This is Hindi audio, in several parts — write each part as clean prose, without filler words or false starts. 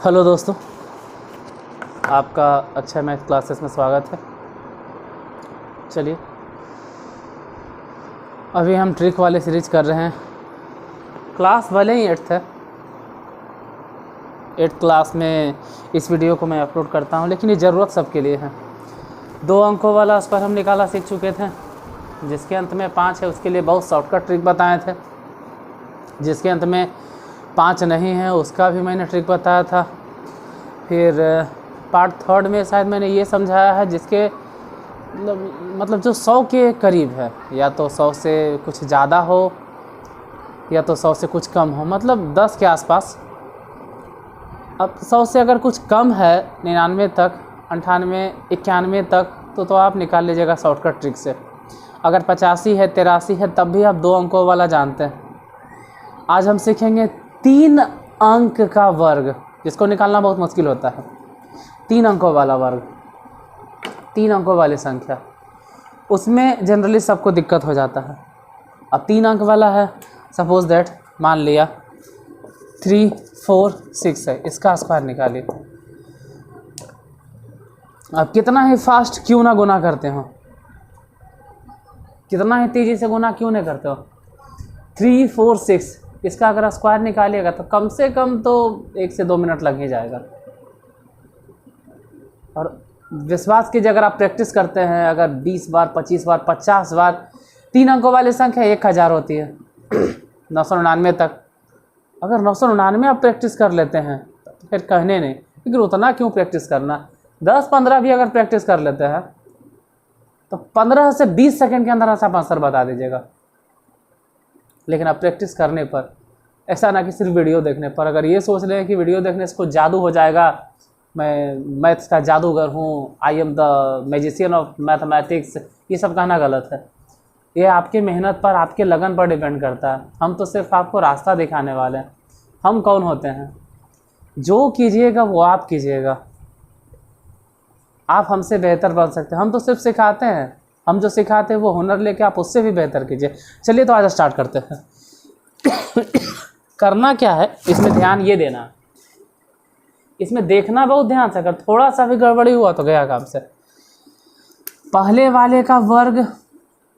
हेलो दोस्तों, आपका अच्छा मैथ क्लासेस में स्वागत है। चलिए, अभी हम ट्रिक वाले सीरीज कर रहे हैं। क्लास भले ही 8th है, 8th क्लास में इस वीडियो को मैं अपलोड करता हूं, लेकिन ये ज़रूरत सबके लिए है। 2 अंकों वाला उस पर हम निकाला सीख चुके थे। जिसके अंत में 5 है उसके लिए बहुत शॉर्टकट ट्रिक बताए थे। जिसके अंत में 5 नहीं है उसका भी मैंने ट्रिक बताया था। फिर पार्ट 3 में शायद मैंने ये समझाया है जिसके मतलब जो 100 के करीब है, या तो 100 से कुछ ज़्यादा हो या तो 100 से कुछ कम हो, मतलब 10 के आसपास। अब 100 से अगर कुछ कम है 99 तक, 98, 91 तक, तो आप निकाल लीजिएगा शॉर्टकट ट्रिक से। अगर 85 है, 83 है, तब भी आप 2 अंकों वाला जानते हैं। आज हम सीखेंगे 3 अंक का वर्ग, जिसको निकालना बहुत मुश्किल होता है। 3 अंकों वाला वर्ग, 3 अंकों वाली संख्या, उसमें जनरली सबको दिक्कत हो जाता है। अब 3 अंक वाला है, सपोज दैट मान लिया 3, 4, 6 है, इसका स्क्वायर निकालिए। अब कितना ही फास्ट क्यों ना गुना करते हो, कितना ही तेज़ी से गुना क्यों नहीं करते हो, 3, 4, 6, इसका अगर स्क्वायर निकालिएगा तो कम से कम तो 1 से 2 मिनट लग ही जाएगा। और विश्वास कीजिए, अगर आप प्रैक्टिस करते हैं, अगर 20 बार, 25 बार, 50 बार, 3 अंकों वाली संख्या 1000 होती है 999 तक। अगर 999 आप प्रैक्टिस कर लेते हैं तो फिर कहने नहीं, लेकिन उतना क्यों प्रैक्टिस करना, 10-15 भी अगर प्रैक्टिस कर लेते हैं तो 15 से 20 सेकंड के अंदर आप आंसर बता दीजिएगा। लेकिन अब प्रैक्टिस करने पर, ऐसा ना कि सिर्फ वीडियो देखने पर, अगर ये सोच लें कि वीडियो देखने से कुछ जादू हो जाएगा, मैं मैथ्स का जादूगर हूँ, I am the magician of mathematics, ये सब कहना गलत है। ये आपके मेहनत पर, आपके लगन पर डिपेंड करता है। हम तो सिर्फ आपको रास्ता दिखाने वाले हैं। हम कौन होते हैं? जो कीजिएगा वो आप कीजिएगा। आप हमसे बेहतर बन सकते हैं, हम तो सिर्फ सिखाते हैं। हम जो सिखाते हैं वो हुनर लेके आप उससे भी बेहतर कीजिए। चलिए तो आज स्टार्ट करते हैं। करना क्या है, इसमें ध्यान ये देना, इसमें देखना बहुत ध्यान से। अगर थोड़ा सा भी गड़बड़ी हुआ तो गया काम से। पहले वाले का वर्ग,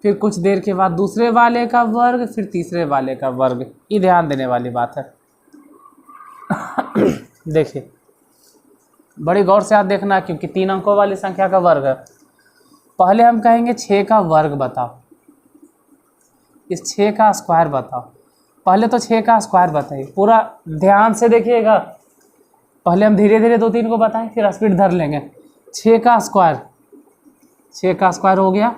फिर कुछ देर के बाद दूसरे वाले का वर्ग, फिर तीसरे वाले का वर्ग, ये ध्यान देने वाली बात है। देखिए, बड़ी गौर से आप देखना, क्योंकि 3 अंकों वाली संख्या का वर्ग है। पहले हम कहेंगे 6 का वर्ग बताओ, इस 6 का स्क्वायर बताओ। पहले तो 6 का स्क्वायर बताइए, पूरा ध्यान से देखिएगा। पहले हम धीरे धीरे 2-3 को बताएं, फिर स्पीड धर लेंगे। 6 का स्क्वायर, 6 का स्क्वायर हो गया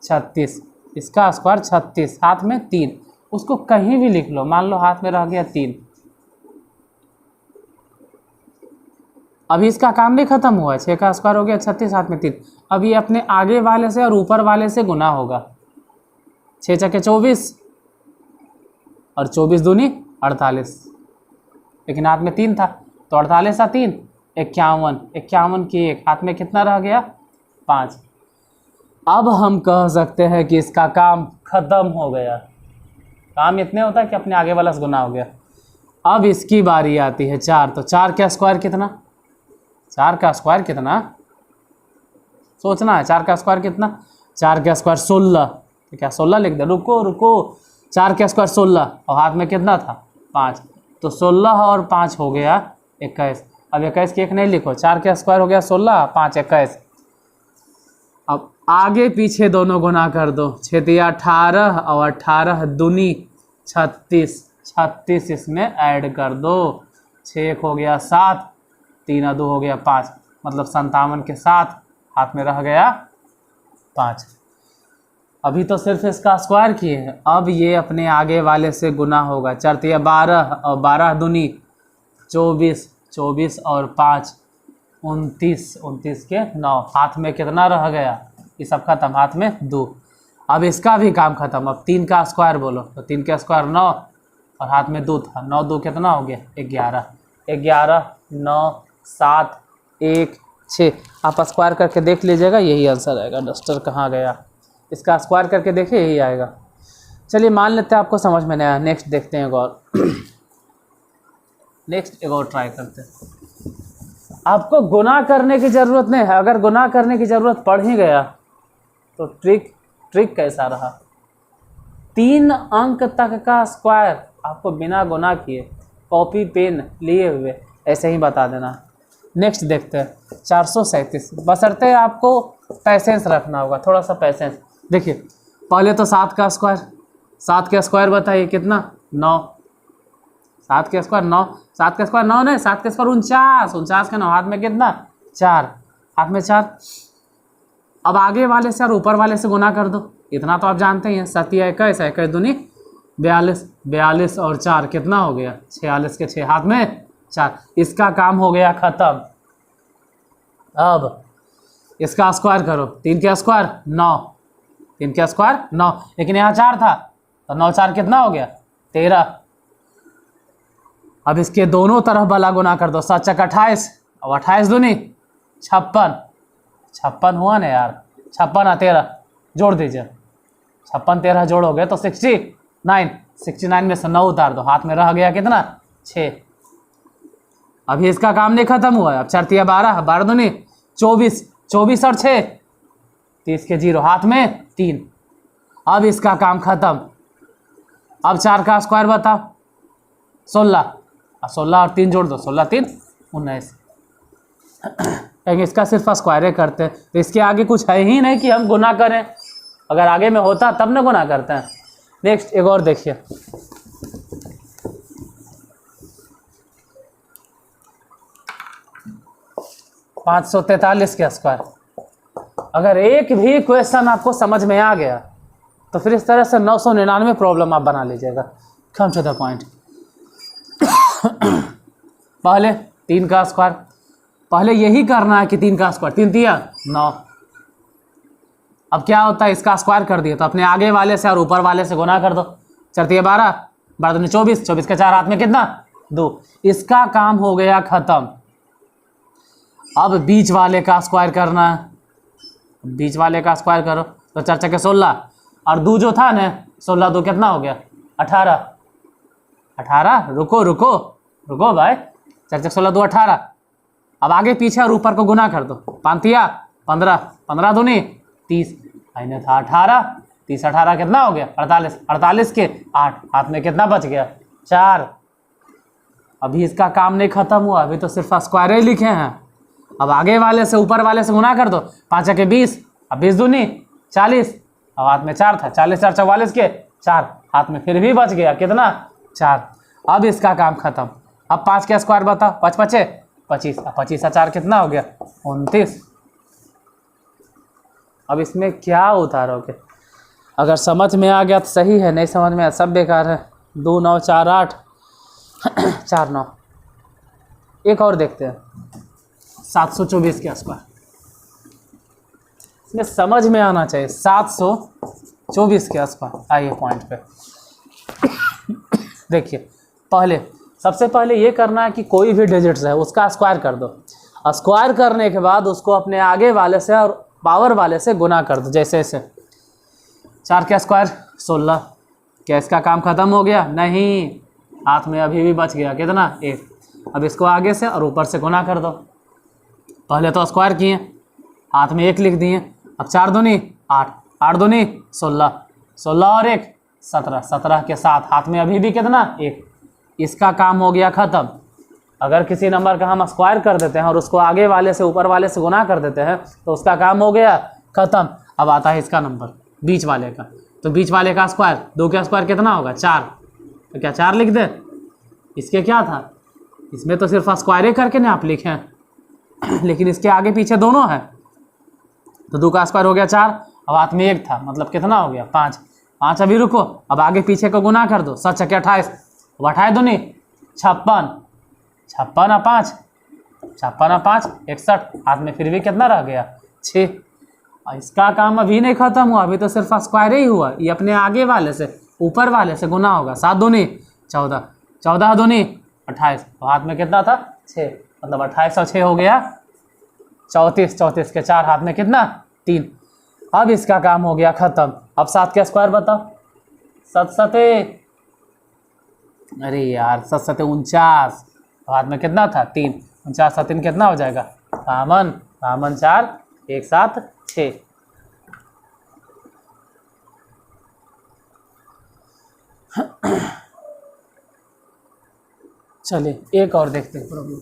36, इसका स्क्वायर 36, हाथ में 3, उसको कहीं भी लिख लो। मान लो हाथ में रह गया 3, अभी इसका काम नहीं खत्म हुआ है। 6 का स्क्वायर हो गया 36, हाथ में 3। अब ये अपने आगे वाले से और ऊपर वाले से गुना होगा। 6 चके 24 और 24 दूनी 48, लेकिन हाथ में 3 था तो 48 और 3 51, 51 की 1, हाथ में कितना रह गया 5। अब हम कह सकते हैं कि इसका काम खत्म हो गया। काम इतने होता है कि अपने आगे वाला से गुना हो गया। अब इसकी बारी आती है 4, तो 4 का स्क्वायर कितना, 4 का स्क्वायर कितना सोचना है। 4 का स्क्वायर कितना, 4 का स्क्वायर 16, तो क्या 16 लिख दे, रुको 4 का स्क्वायर 16 और हाथ में कितना था 5, तो 16 और 5 हो गया 21। अब 21 की 1 नहीं लिखो, 4 का स्क्वायर हो गया 16, 5 21। अब आगे पीछे दोनों गुना कर दो, 6 18 और 18 दूनी 36, 36 इसमें ऐड कर दो। 6 हो गया 7, 3 2 हो गया 5, मतलब 57 के 7, हाथ में रह गया 5। अभी तो सिर्फ इसका स्क्वायर किए हैं, अब ये अपने आगे वाले से गुना होगा। 4 12 और 12 दूनी 24, 24 और 5 29, 29 के 9, हाथ में कितना रह गया, ये सब खत्म, हाथ में 2। अब इसका भी काम खत्म। अब 3 का स्क्वायर बोलो, तो 3 का स्क्वायर 9 और हाथ में 2 था, 9 2 कितना हो गया 11, 11 9 7 1 6। आप स्क्वायर करके देख लीजिएगा, यही आंसर आएगा। डस्टर कहाँ गया, इसका स्क्वायर करके देखिए, यही आएगा। चलिए मान लेते हैं आपको समझ में नहीं आया, नेक्स्ट देखते हैं और नेक्स्ट एक और ट्राई करते हैं। आपको गुना करने की ज़रूरत नहीं है, अगर गुना करने की ज़रूरत पड़ ही गया तो ट्रिक कैसा रहा। 3 अंक तक का स्क्वायर आपको बिना गुना किए कॉपी पेन लिए हुए ऐसे ही बता देना। नेक्स्ट देखते हैं 437, बशर्ते आपको पैसेंस रखना होगा, थोड़ा सा पैसेंस। देखिए पहले तो 7 का स्क्वायर, 7 का स्क्वायर बताइए कितना, 9। 7 का स्क्वायर 9, 7 का स्क्वायर 9 नहीं, 7 का स्क्वायर 49, 49 का 9, हाथ में कितना 4, हाथ में 4। अब आगे वाले से और ऊपर वाले से गुना कर दो, इतना तो आप जानते ही हैं। 7 या 21, 21 दूनी 42, 42 और 4 कितना हो गया 46 के 6, हाथ में 4। इसका काम हो गया ख़त्म। अब इसका स्क्वायर करो, 3 का स्क्वायर 9, 3 का स्क्वायर 9, लेकिन यहाँ 4 था तो 9 4 कितना हो गया 13। अब इसके दोनों तरफ वाला गुना कर दो, 7 चक 28 और 28 दूनी 56, 56 हुआ ना यार, 56 और 13 जोड़ दीजिए, 56 13 जोड़ोगे तो 69, 69 में से 9 उतार दो, हाथ में रह गया कितना 6। अभी इसका काम नहीं खत्म हुआ है। अब 4 तिया 12, 12 दूनी 24, 24 और 6 30 के 0, हाथ में 3। अब इसका काम खत्म। अब 4 का स्क्वायर बताओ, 16, 16 और 3 जोड़ दो, 16 3 19। इसका सिर्फ स्क्वायरे करते हैं, तो इसके आगे कुछ है ही नहीं कि हम गुना करें। अगर आगे में होता तब ना गुना करते हैं। नेक्स्ट एक और देखिए, 543 का स्क्वायर। अगर एक भी क्वेश्चन आपको समझ में आ गया तो फिर इस तरह से 999 प्रॉब्लम आप बना लीजिएगा। Come to the point. पहले 3 का स्क्वायर, पहले यही करना है कि 3 का स्क्वायर, 3 तिया 9। अब क्या होता है, इसका स्क्वायर कर दिया तो अपने आगे वाले से और ऊपर वाले से गुना कर दो, 4 तिया 12, 12 दूनी 24, 24 के 4, हाथ में कितना 2। इसका काम हो गया खत्म। अब बीच वाले का स्क्वायर करना है, बीच वाले का स्क्वायर करो तो 4 चके 16 और 2 जो था ना 16 2 कितना हो गया 18, 18 रुको रुको रुको भाई, 4 चके 16 2 18। अब आगे पीछे और ऊपर को गुना कर दो, 5 तिया 15, 15 दूनी 30, आइने था 18, 30 18 कितना हो गया 48, 48 के 8, हाथ में कितना बच गया 4। अभी इसका काम नहीं खत्म हुआ, अभी तो सिर्फ स्क्वायर ही लिखे हैं। अब आगे वाले से ऊपर वाले से गुना कर दो, 5 के 20, अब 20 दूनी 40, अब हाथ में 4 था, 40 4 44 के 4, हाथ में फिर भी बच गया कितना 4। अब इसका काम खत्म। अब 5 का स्क्वायर बताओ, 5 5 25, अब 25 4 कितना हो गया 29। अब इसमें क्या उतारोगे, अगर समझ में आ गया तो सही है, नहीं समझ में आया सब बेकार है। 2 9 4 8 4 9। एक और देखते हैं 724 के स्क्वायर, इसमें समझ में आना चाहिए। 724 के स्क्वायर, आइए पॉइंट पे। देखिए पहले सबसे पहले ये करना है कि कोई भी डिजिट्स है उसका स्क्वायर कर दो। स्क्वायर करने के बाद उसको अपने आगे वाले से और पावर वाले से गुना कर दो, जैसे ऐसे। 4 का स्क्वायर 16, क्या इसका काम खत्म हो गया नहीं, हाथ में अभी भी बच गया कितना 1। अब इसको आगे से और ऊपर से गुना कर दो, पहले तो स्क्वायर किए, हाथ में 1 लिख दिए। अब 4 दूनी 8, 8 दूनी 16, 16 और 1 17, 17 के 7, हाथ में अभी भी कितना 1। इसका काम हो गया ख़त्म। अगर किसी नंबर का हम स्क्वायर कर देते हैं और उसको आगे वाले से ऊपर वाले से गुना कर देते हैं तो उसका काम हो गया ख़त्म। अब आता है इसका नंबर बीच वाले का, तो बीच वाले का स्क्वायर, 2 का स्क्वायर कितना होगा 4, तो क्या 4 लिख दे। इसके क्या था, इसमें तो सिर्फ स्क्वायर ही करके ना आप लिखें, लेकिन इसके आगे पीछे दोनों है, तो 2 का स्क्वायर हो गया 4, अब हाथ में 1 था, मतलब कितना हो गया 5। 5 अभी रुको, अब आगे पीछे को गुना कर दो, 7 छक्के 28, अब 28 दूनी 56, 56 और 5, 56 और 5 61, हाथ में फिर भी कितना रह गया 6। इसका काम अभी नहीं खत्म हुआ, अभी तो सिर्फ स्क्वायर ही हुआ। ये अपने आगे वाले से ऊपर वाले से गुना होगा, 7 दूनी 14, 14 दूनी 28, तो हाथ में कितना था 6, मतलब 28 और 6 हो गया 34, 34 के 4, हाथ में कितना 3। अब इसका काम हो गया ख़त्म। अब 7 का स्क्वायर बताओ, 7 7, अरे यार 7 7 49, हाथ में कितना था 3, 49 और 3 कितना हो जाएगा कामन, 4 एक साथ 6। चलिए एक और देखते हैं प्रॉब्लम।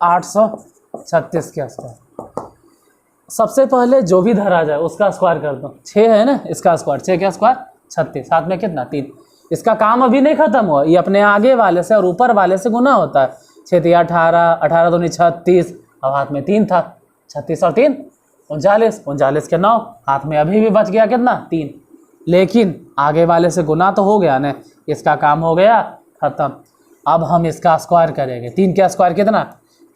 836 के आसपास। सबसे पहले जो भी धरा जाए उसका स्क्वायर कर दो। 6 है ना, इसका स्क्वायर 6 का स्क्वायर 36, साथ में कितना 3। इसका काम अभी नहीं खत्म हुआ, ये अपने आगे वाले से और ऊपर वाले से गुना होता है। 6 3 18, 18 दूनी 36, अब हाथ में 3 था, 36 और 3 39, 39 के 9, हाथ में अभी भी बच गया कितना 3। लेकिन आगे वाले से गुना तो हो गया ना, इसका काम हो गया खत्म। अब हम इसका स्क्वायर करेंगे। 3 का स्क्वायर कितना,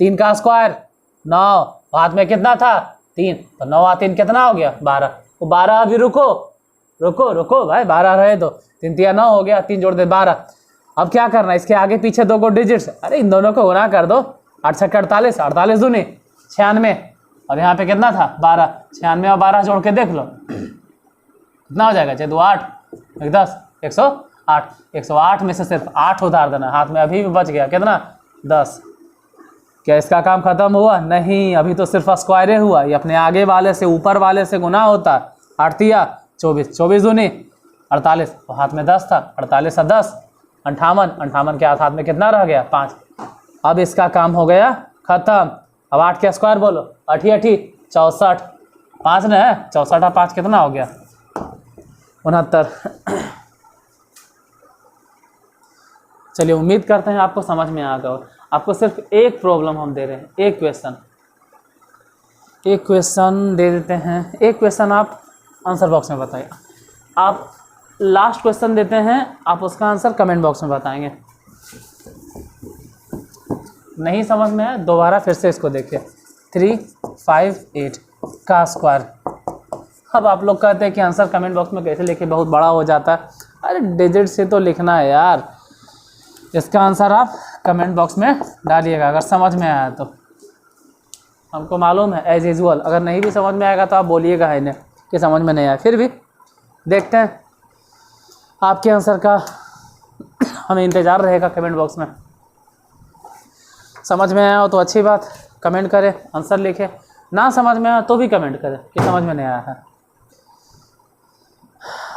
3 का स्क्वायर 9, हाथ में कितना था 3, तो 9 और 3 कितना हो गया 12। तो 12 अभी रुको रुको रुको भाई, 12 रहे तो 3 3 9 हो गया, 3 जोड़ दे 12। अब क्या करना है, इसके आगे पीछे 2 को डिजिट्स, अरे इन दोनों को गुना कर दो। 8 6 48, 48 दूनी 96, और यहाँ पे कितना था 12। 96 और 12 जोड़ के देख लो कितना हो जाएगा, 6 2 8 1 10 108। 108 में से सिर्फ 8 उतार देना, हाथ में अभी भी बच गया कितना 10। क्या इसका काम खत्म हुआ? नहीं, अभी तो सिर्फ स्क्वायर हुआ। ये अपने आगे वाले से ऊपर वाले से गुना होता। 8 तिया 24, 24 दूनी 48, तो हाथ में 10 था, 48 और 10 58, 58 के हाथ में कितना रह गया 5। अब इसका काम हो गया खत्म। अब 8 का स्क्वायर बोलो, 8 8 64, 5 ने है 64 और 5 कितना हो गया 69। चलिए उम्मीद करते हैं आपको समझ में आ गया। आपको सिर्फ एक प्रॉब्लम हम दे रहे हैं, एक क्वेश्चन दे देते हैं। एक क्वेश्चन आप आंसर बॉक्स में बताइए। आप लास्ट क्वेश्चन देते हैं, आप उसका आंसर कमेंट बॉक्स में बताएंगे। नहीं समझ में आया दोबारा फिर से इसको देखिए। 358 का स्क्वायर। अब आप लोग कहते हैं कि आंसर कमेंट बॉक्स में कैसे लिखे, बहुत बड़ा हो जाता है। अरे डिजिट से तो लिखना है यार। इसका आंसर आप कमेंट बॉक्स में डालिएगा अगर समझ में आया तो। हमको मालूम है एज यूजुअल, अगर नहीं भी समझ में आएगा तो आप बोलिएगा है इन्हें कि समझ में नहीं आया। फिर भी देखते हैं आपके आंसर का, हमें इंतज़ार रहेगा कमेंट बॉक्स में। समझ में आया हो तो अच्छी बात, कमेंट करें, आंसर लिखें। ना समझ में आया तो भी कमेंट करें कि समझ में नहीं आया है।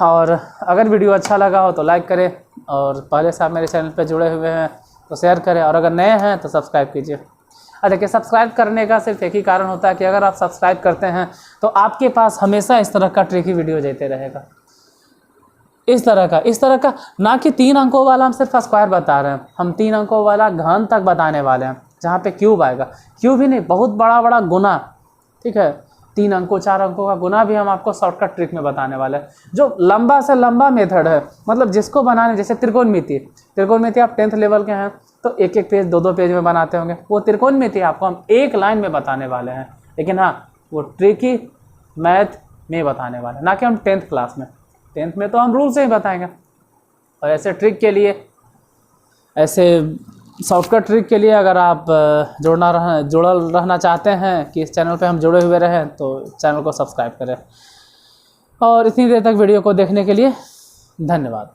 और अगर वीडियो अच्छा लगा हो तो लाइक करें, और पहले से आप मेरे चैनल पर जुड़े हुए हैं तो शेयर करें, और अगर नए हैं तो सब्सक्राइब कीजिए। देखिए सब्सक्राइब करने का सिर्फ एक ही कारण होता है कि अगर आप सब्सक्राइब करते हैं तो आपके पास हमेशा इस तरह का ट्रिकी वीडियो देते रहेगा। इस तरह का ना कि 3 अंकों वाला हम सिर्फ स्क्वायर बता रहे हैं, हम 3 अंकों वाला घन तक बताने वाले हैं, जहाँ पे क्यूब आएगा। क्यूब ही नहीं, बहुत बड़ा बड़ा गुना, ठीक है, 3 अंकों 4 अंकों का गुना भी हम आपको शॉर्टकट ट्रिक में बताने वाले हैं। जो लंबा से लंबा मेथड है, मतलब जिसको बनाने, जैसे त्रिकोणमिति आप 10th लेवल के हैं तो 1-1 पेज 2-2 पेज में बनाते होंगे, वो त्रिकोणमिति आपको हम 1 लाइन में बताने वाले हैं। लेकिन हाँ, वो ट्रिकी मैथ में बताने वाले हैं, ना कि हम 10th क्लास में। 10th में तो हम रूल से ही बताएंगे। और ऐसे ट्रिक के लिए, ऐसे शॉर्टकट ट्रिक के लिए अगर आप जुड़ल रहना चाहते हैं कि इस चैनल पे हम जुड़े हुए रहें, तो चैनल को सब्सक्राइब करें। और इतनी देर तक वीडियो को देखने के लिए धन्यवाद।